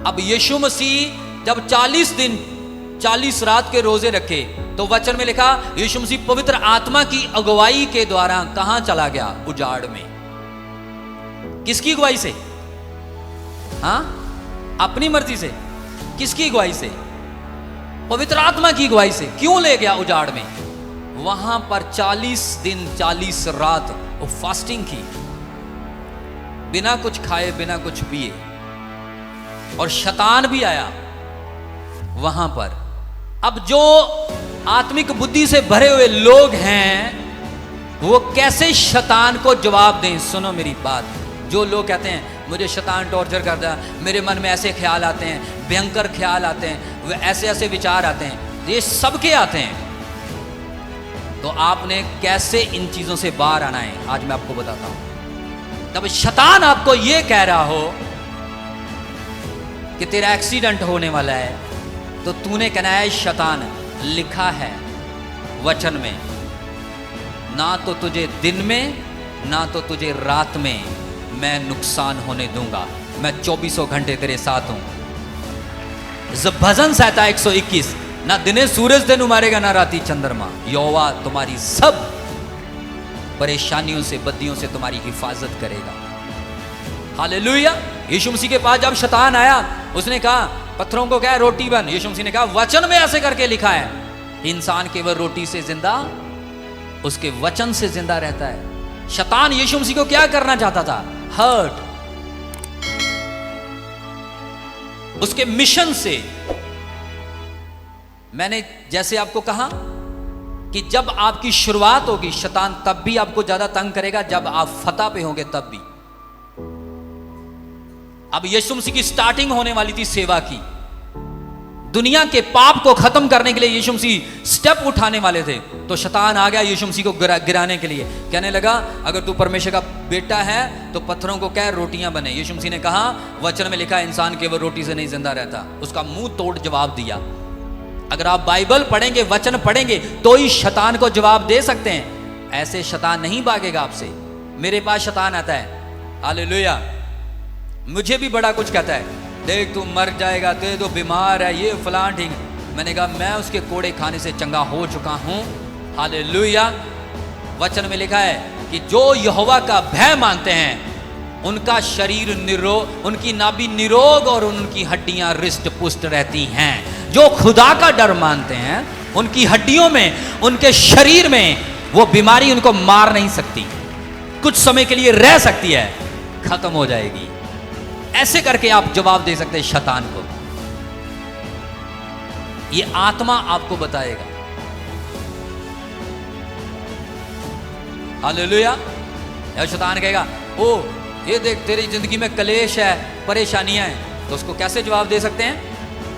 अब यीशु मसीह जब 40 दिन 40 रात के रोजे रखे, तो वचन में लिखा यीशु मसीह पवित्र आत्मा की अगुवाई के द्वारा कहां चला गया? उजाड़ में। किसकी अगुवाई से? हाँ, अपनी मर्जी से? किसकी अगुवाई से? पवित्र आत्मा की अगुवाई से। क्यों ले गया उजाड़ में? वहां पर 40 दिन 40 रात वो फास्टिंग की, बिना कुछ खाए बिना कुछ पिए, और शैतान भी आया वहां पर। अब जो आत्मिक बुद्धि से भरे हुए लोग हैं, वो कैसे शैतान को जवाब दें? सुनो मेरी बात। जो लोग कहते हैं मुझे शैतान टॉर्चर करता है, मेरे मन में ऐसे ख्याल आते हैं, भयंकर ख्याल आते हैं, वे ऐसे ऐसे विचार आते हैं, ये सबके आते हैं। तो आपने कैसे इन चीजों से बाहर आना है, आज मैं आपको बताता हूं। तब शैतान आपको यह कह रहा हो कि तेरा एक्सीडेंट होने वाला है, तो तूने कहना है शैतान, लिखा है वचन में, ना तो तुझे दिन में ना तो तुझे रात में मैं नुकसान होने दूंगा, मैं 24 घंटे तेरे साथ हूं। भजन संहिता 121, ना दिने सूरज दिन उमारेगा ना राती चंद्रमा, यहोवा तुम्हारी सब परेशानियों से बद्दियों से तुम्हारी हिफाजत करेगा। हालेलुया। यीशु मसीह के पास जब शैतान आया, उसने कहा पत्थरों को क्या रोटी बन। यीशु मसीह ने कहा वचन में ऐसे करके लिखा है, इंसान केवल रोटी से जिंदा, उसके वचन से जिंदा रहता है। शैतान यीशु मसीह को क्या करना चाहता था? हर्ट। उसके मिशन से, मैंने जैसे आपको कहा कि जब आपकी शुरुआत होगी, शैतान तब भी आपको ज्यादा तंग करेगा जब आप फतह पे होंगे, तब भी। अब यीशु मसीह की स्टार्टिंग होने वाली थी सेवा की। दुनिया के पाप को खत्म करने के लिए यीशु मसीह स्टेप उठाने वाले थे, तो शैतान आ गया यीशु मसीह को गिराने के लिए। कहने लगा अगर तू परमेश्वर का बेटा है तो पत्थरों को क्या रोटियां बने। यीशु मसीह ने कहा वचन में लिखा है इंसान केवल रोटी से नहीं जिंदा रहता। उसका मुंह तोड़ जवाब दिया। अगर आप बाइबल पढ़ेंगे, वचन पढ़ेंगे, तो ही शैतान को जवाब दे सकते हैं। ऐसे शैतान नहीं भागेगा आपसे। मेरे पास शैतान आता है, हालेलुया, मुझे भी बड़ा कुछ कहता है, देख तू मर जाएगा, तेरे तो बीमार है, ये फलान ठीक। मैंने कहा मैं उसके कोड़े खाने से चंगा हो चुका हूं। हालेलुया। वचन में लिखा है कि जो यहोवा का भय मानते हैं उनका शरीर निरोग, उनकी नाभि निरोग और उनकी हड्डियां रिष्ट पुष्ट रहती हैं। जो खुदा का डर मानते हैं उनकी हड्डियों में, उनके शरीर में वो बीमारी उनको मार नहीं सकती, कुछ समय के लिए रह सकती है, खत्म हो जाएगी। ऐसे करके आप जवाब दे सकते हैं शैतान को। ये आत्मा आपको बताएगा। हालेलुया। या शैतान कहेगा ओ ये देख तेरी जिंदगी में कलेश है, परेशानियां हैं, तो उसको कैसे जवाब दे सकते हैं?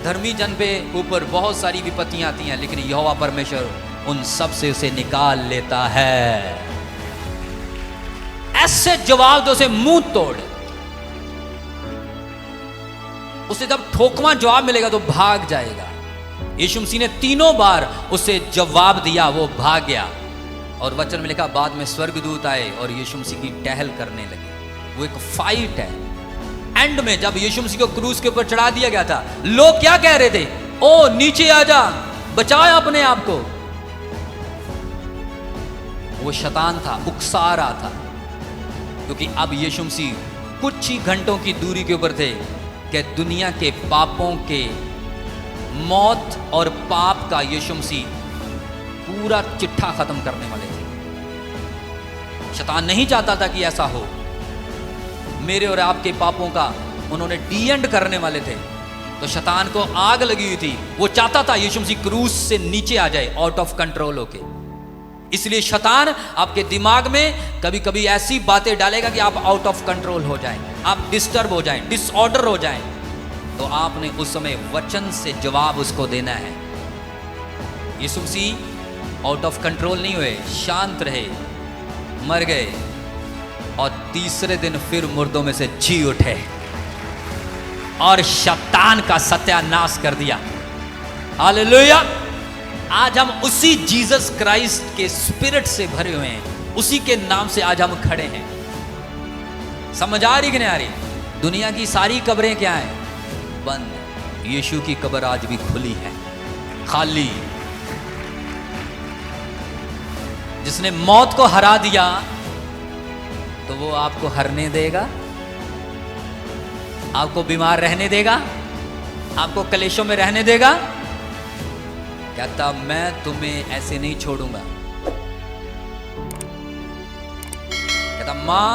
धर्मी जन पे ऊपर बहुत सारी विपत्तियां आती हैं, लेकिन यहोवा परमेश्वर उन सब से उसे निकाल लेता है। ऐसे जवाब दो, उसे मुंह तोड़। उसे जब ठोकवा जवाब मिलेगा तो भाग जाएगा। यीशु मसीह ने 3 बार उसे जवाब दिया, वो भाग गया। और वचन में लिखा बाद में स्वर्गदूत आए और यीशु मसीह की टहल करने लगे। वो एक फाइट है। एंड में जब यीशु मसीह को क्रूस के ऊपर चढ़ा दिया गया था, लोग क्या कह रहे थे? ओ नीचे आ जा, बचा अपने आप को। वो शैतान था, उकसा रहा था, क्योंकि अब यीशु मसीह कुछ ही घंटों की दूरी के ऊपर थे कि दुनिया के पापों के, मौत और पाप का यीशु मसीह पूरा चिट्ठा खत्म करने वाले थे। शैतान नहीं चाहता था कि ऐसा हो। मेरे और आपके पापों का उन्होंने डी एंड करने वाले थे, तो शैतान को आग लगी हुई थी। वो चाहता था यीशु मसीह क्रूस से नीचे आ जाए, आउट ऑफ कंट्रोल होके। इसलिए शैतान आपके दिमाग में कभी कभी ऐसी बातें डालेगा कि आप आउट ऑफ कंट्रोल हो जाएं, आप डिस्टर्ब हो जाएं, डिसऑर्डर हो जाएं। तो आपने उस समय वचन से जवाब उसको देना है। यीशु मसीह आउट ऑफ कंट्रोल नहीं हुए, शांत रहे, मर गए और तीसरे दिन फिर मुर्दों में से जी उठे और शैतान का सत्यानाश कर दिया। हालेलुया। आज हम उसी जीसस क्राइस्ट के स्पिरिट से भरे हुए हैं, उसी के नाम से आज हम खड़े हैं। समझ आ रही कि नहीं आ रही? दुनिया की सारी कब्रें क्या हैं? बंद, यीशु की कब्र आज भी खुली है, खाली। जिसने मौत को हरा दिया तो वो आपको हरने देगा, आपको बीमार रहने देगा, आपको कलेशों में रहने देगा। कहता मैं तुम्हें ऐसे नहीं छोड़ूंगा। कहता मां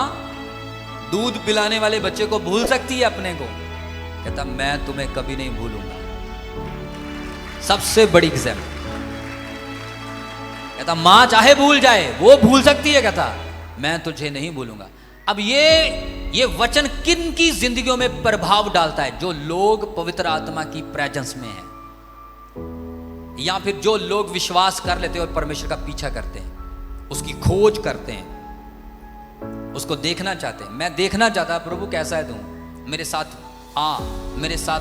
दूध पिलाने वाले बच्चे को भूल सकती है अपने को, कहता मैं तुम्हें कभी नहीं भूलूंगा। सबसे बड़ी एग्जाम्पल। कहता मां चाहे भूल जाए, वो भूल सकती है, कहता मैं तुझे नहीं भूलूंगा। अब ये वचन किन की जिंदगियों में प्रभाव डालता है? जो लोग पवित्र आत्मा की प्रेजेंस में हैं, या फिर जो लोग विश्वास कर लेते हैं और परमेश्वर का पीछा करते हैं, उसकी खोज करते हैं, उसको देखना चाहते हैं। मैं देखना चाहता प्रभु कैसा है तू, मेरे साथ आ, मेरे साथ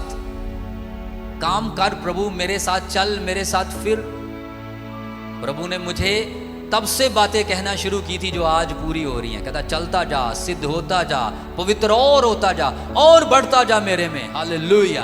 काम कर, प्रभु मेरे साथ चल, मेरे साथ फिर। प्रभु ने मुझे तब से बातें कहना शुरू की थी जो आज पूरी हो रही हैं। कहता चलता जा, सिद्ध होता जा, पवित्र और होता जा, और बढ़ता जा मेरे में। हालेलुया।